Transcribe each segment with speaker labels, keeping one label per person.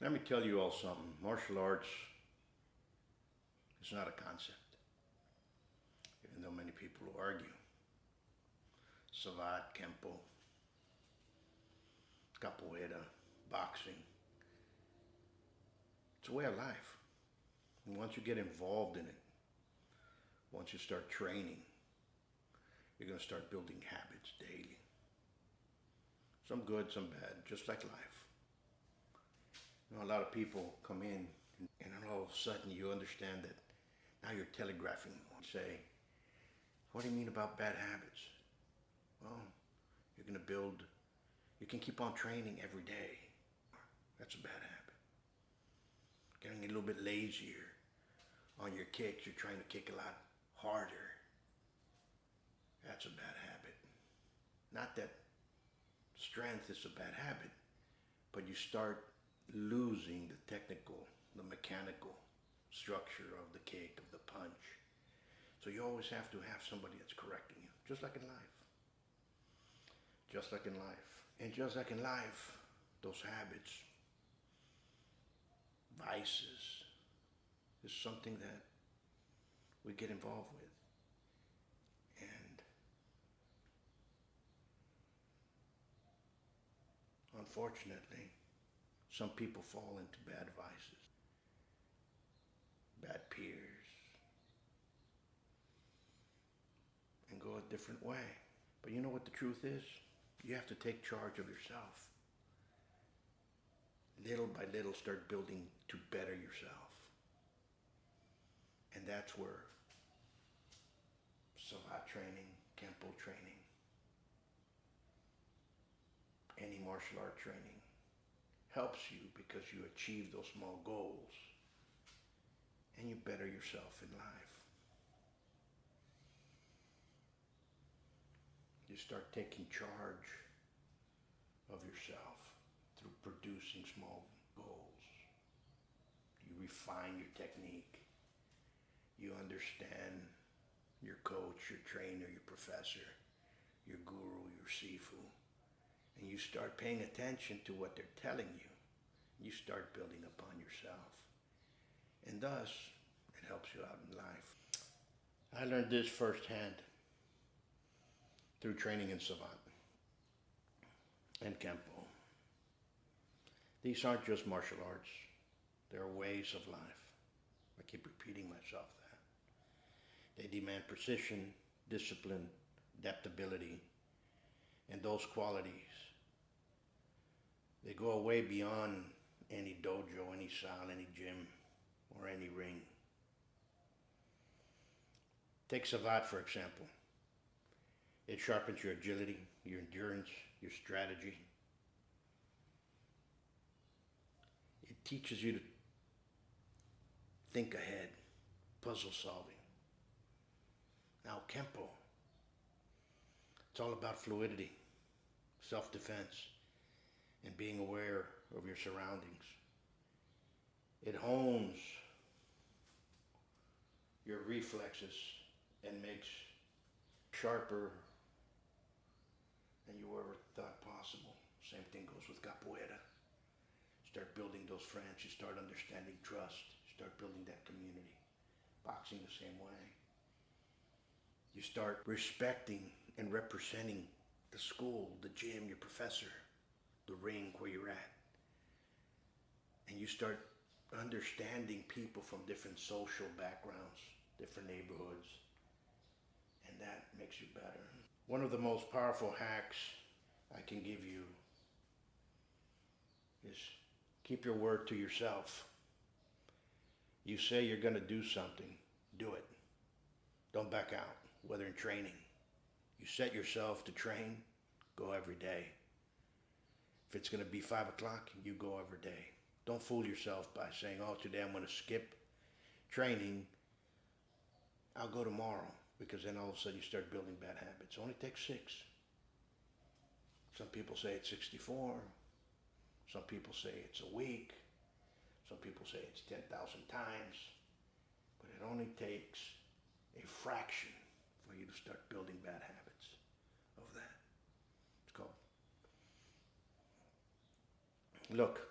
Speaker 1: Let me tell you all something. Martial arts is not a concept, even though many people will argue. Savate, Kenpo, capoeira, boxing. It's a way of life. And once you get involved in it, once you start training, you're going to start building habits daily. Some good, some bad, just like life. You know, a lot of people come in and then all of a sudden you understand that now you're telegraphing. Say, what do you mean about bad habits? Well, you're going to build, you can keep on training every day. That's a bad habit. Getting a little bit lazier on your kicks, you're trying to kick a lot harder. That's a bad habit. Not that strength is a bad habit, but you start losing the technical, the mechanical structure of the kick, of the punch. So you always have to have somebody that's correcting you, just like in life. Just like in life. And just like in life, those habits, vices, is something that we get involved with. And unfortunately, some people fall into bad vices, bad peers, and go a different way. But you know what the truth is? You have to take charge of yourself. Little by little, start building to better yourself. And that's where Savate training, Kenpo training, any martial art training helps you, because you achieve those small goals and you better yourself in life. You start taking charge of yourself through producing small goals. You refine your technique. You understand your coach, your trainer, your professor, your guru, your sifu. And you start paying attention to what they're telling you. You start building upon yourself. And thus, it helps you out in life. I learned this firsthand through training in Savate and Kenpo. These aren't just martial arts. They're ways of life. I keep repeating myself that. They demand precision, discipline, adaptability, and those qualities. They go way beyond any dojo, any sal, any gym, or any ring. Take Savate, for example. It sharpens your agility, your endurance, your strategy. It teaches you to think ahead, puzzle solving. Now, Kenpo, it's all about fluidity, self-defense, and being aware of your surroundings. It hones your reflexes and makes sharper than you ever thought possible. Same thing goes with capoeira. Start building those friends, you start understanding trust, you start building that community. Boxing the same way. You start respecting and representing the school, the gym, your professor, the ring where you're at. And you start understanding people from different social backgrounds, different neighborhoods, and that makes you better. One of the most powerful hacks I can give you is keep your word to yourself. You say you're going to do something, do it. Don't back out, whether in training. You set yourself to train, go every day. If it's going to be 5 o'clock, you go every day. Don't fool yourself by saying, oh, today I'm going to skip training. I'll go tomorrow. Because then all of a sudden you start building bad habits. It only takes 6. Some people say it's 64. Some people say it's a week. Some people say it's 10,000 times. But it only takes a fraction for you to start building bad habits of that. It's called. Look,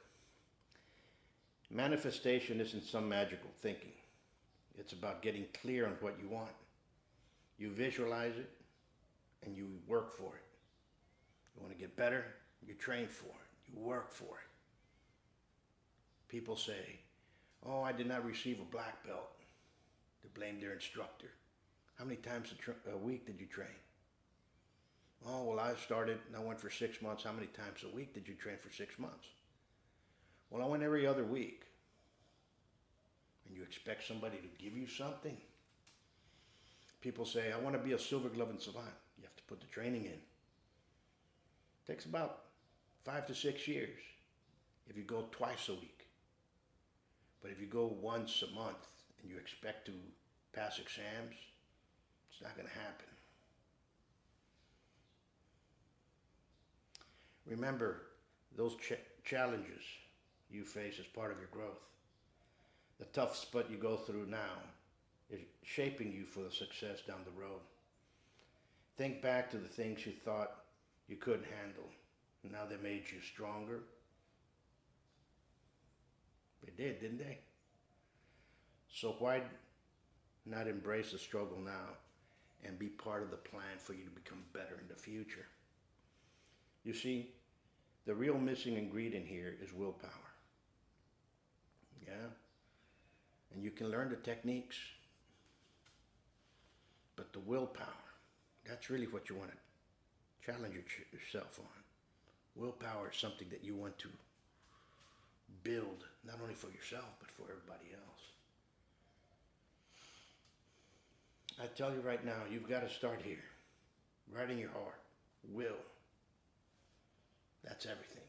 Speaker 1: Manifestation isn't some magical thinking. It's about getting clear on what you want. You visualize it and you work for it. You want to get better, you train for it. You work for it. People say, oh, I did not receive a black belt. They blame their instructor. How many times a week did you train? Oh, well, I started and I went for 6 months. How many times a week did you train for 6 months? Well, I went every other week. And you expect somebody to give you something? People say, I want to be a silver glove and savant. You have to put the training in. It takes about 5 to 6 years if you go twice a week. But if you go once a month and you expect to pass exams, it's not going to happen. Remember, those challenges you face as part of your growth. The tough spot you go through now is shaping you for the success down the road. Think back to the things you thought you couldn't handle. Now they made you stronger. They did, didn't they? So why not embrace the struggle now and be part of the plan for you to become better in the future? You see, the real missing ingredient here is willpower. Yeah? And you can learn the techniques, but the willpower, that's really what you want to challenge yourself on. Willpower is something that you want to build, not only for yourself, but for everybody else. I tell you right now, you've got to start here, right in your heart. Will. That's everything.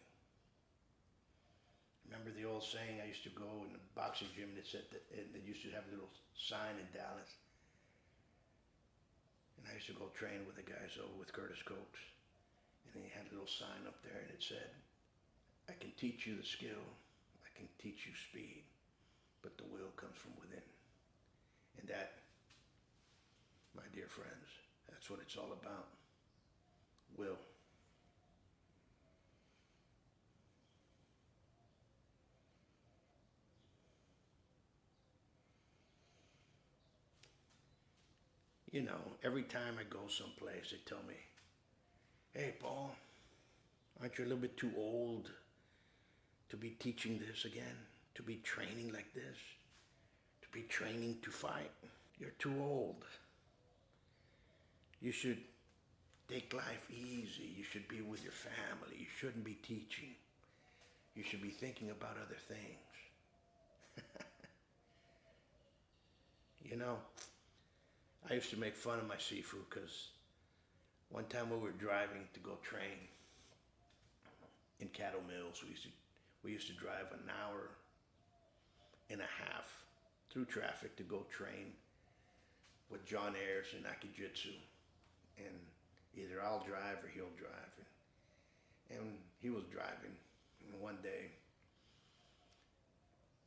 Speaker 1: Remember the old saying, I used to go in the boxing gym that said that they used to have a little sign in Dallas. And I used to go train with the guys over with Curtis Cokes. And he had a little sign up there and it said, I can teach you the skill, I can teach you speed, but the will comes from within. And that, my dear friends, that's what it's all about. Will. You know, every time I go someplace, they tell me, hey, Paul, aren't you a little bit too old to be teaching this again? To be training like this? To be training to fight? You're too old. You should take life easy. You should be with your family. You shouldn't be teaching. You should be thinking about other things. You know, I used to make fun of my Sifu because one time we were driving to go train in cattle mills. We used to drive an hour and a half through traffic to go train with John Ayers in Akijitsu. And either I'll drive or he'll drive. And he was driving. And one day,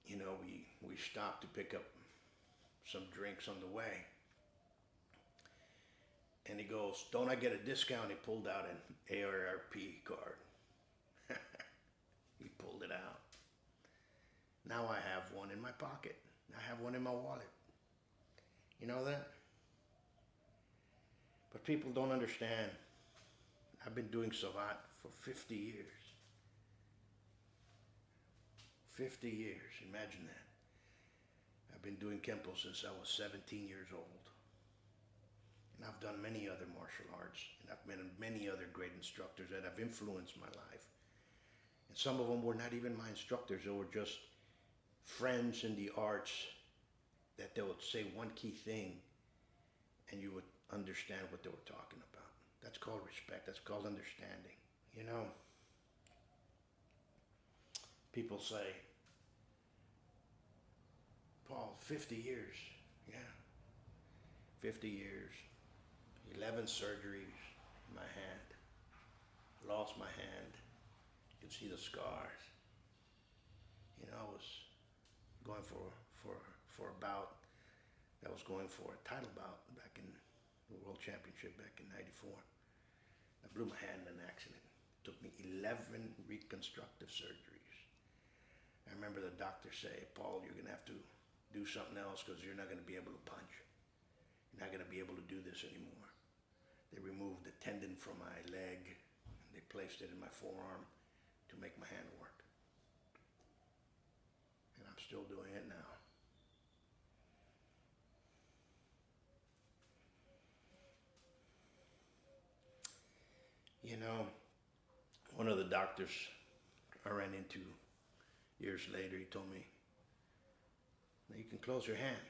Speaker 1: you know, we stopped to pick up some drinks on the way. And he goes, don't I get a discount? He pulled out an ARP card. He pulled it out. Now I have one in my pocket. I have one in my wallet. You know that? But people don't understand. I've been doing Savate for 50 years. 50 years, imagine that. I've been doing Kenpo since I was 17 years old. And I've done many other martial arts, and I've met many other great instructors that have influenced my life. And some of them were not even my instructors, they were just friends in the arts that they would say one key thing and you would understand what they were talking about. That's called respect, that's called understanding. You know, people say, Paul, 50 years, yeah, 50 years. 11 surgeries in my hand. Lost my hand. You can see the scars. You know, I was going for a bout. I was going for a title bout back in the World Championship back in '94. I blew my hand in an accident. It took me 11 reconstructive surgeries. I remember the doctor say, Paul, you're going to have to do something else because you're not going to be able to punch. You're not going to be able to do this anymore. They removed the tendon from my leg and they placed it in my forearm to make my hand work. And I'm still doing it now. You know, one of the doctors I ran into years later, he told me, now you can close your hand.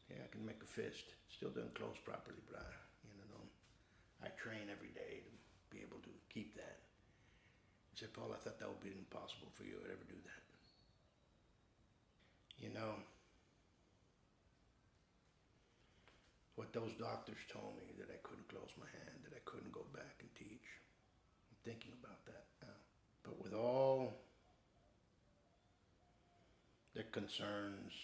Speaker 1: Yeah, I can make a fist. Still doesn't close properly, but I train every day to be able to keep that. He said, Paul, I thought that would be impossible for you to ever do that. You know, what those doctors told me, that I couldn't close my hand, that I couldn't go back and teach. I'm thinking about that now. But with all their concerns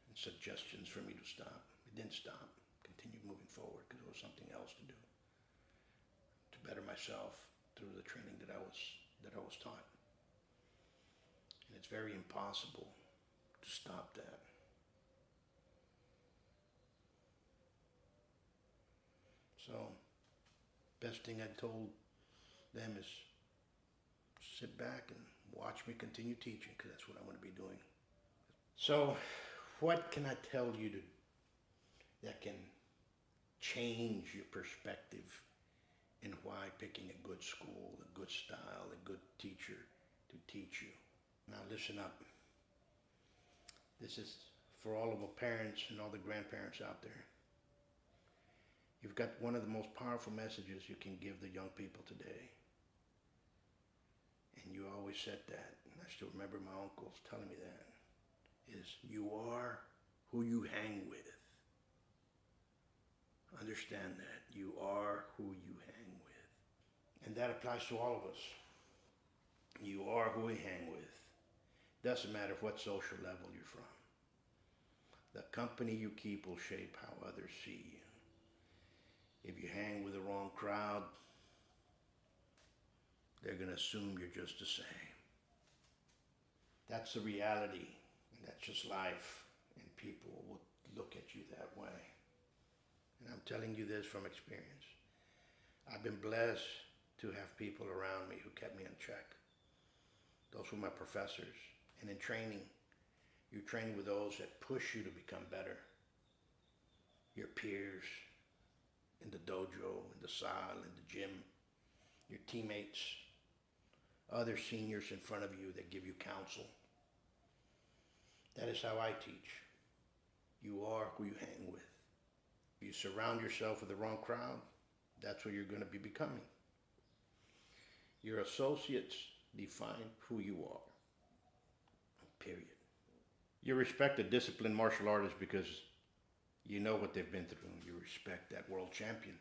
Speaker 1: and suggestions for me to stop, it didn't stop. Continued moving forward because there was something else to do to better myself through the training that I was taught. And it's very impossible to stop that. So, best thing I told them is sit back and watch me continue teaching because that's what I'm going to be doing. So, what can I tell you that can change your perspective in why picking a good school, a good style, a good teacher to teach you? Now listen up. This is for all of the parents and all the grandparents out there. You've got one of the most powerful messages you can give the young people today. And you always said that, and I still remember my uncles telling me that, is you are who you hang with. Understand that. You are who you hang with. And that applies to all of us. You are who we hang with. Doesn't matter what social level you're from. The company you keep will shape how others see you. If you hang with the wrong crowd, they're going to assume you're just the same. That's the reality, and that's just life, and people will look at you that way. And I'm telling you this from experience. I've been blessed to have people around me who kept me in check. Those were my professors. And in training, you train with those that push you to become better. Your peers in the dojo, in the saal, in the gym, your teammates, other seniors in front of you that give you counsel. That is how I teach. You are who you hang with. If you surround yourself with the wrong crowd, that's what you're going to be becoming. Your associates define who you are. Period. You respect a disciplined martial artist because you know what they've been through. You respect that world champion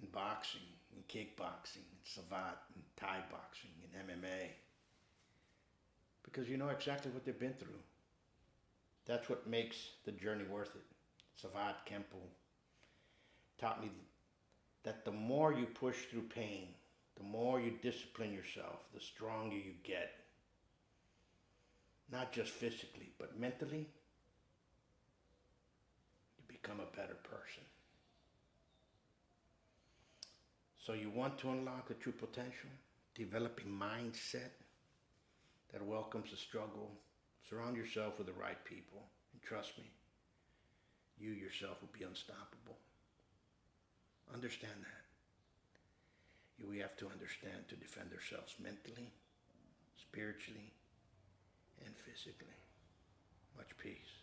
Speaker 1: in boxing, in kickboxing, in Savate, in Thai boxing, in MMA. Because you know exactly what they've been through. That's what makes the journey worth it. Savate Kenpo taught me that the more you push through pain, the more you discipline yourself, the stronger you get. Not just physically, but mentally, you become a better person. So you want to unlock the true potential, develop a mindset that welcomes the struggle, surround yourself with the right people, and trust me, you yourself will be unstoppable. Understand that. We have to understand to defend ourselves mentally, spiritually, and physically. Much peace.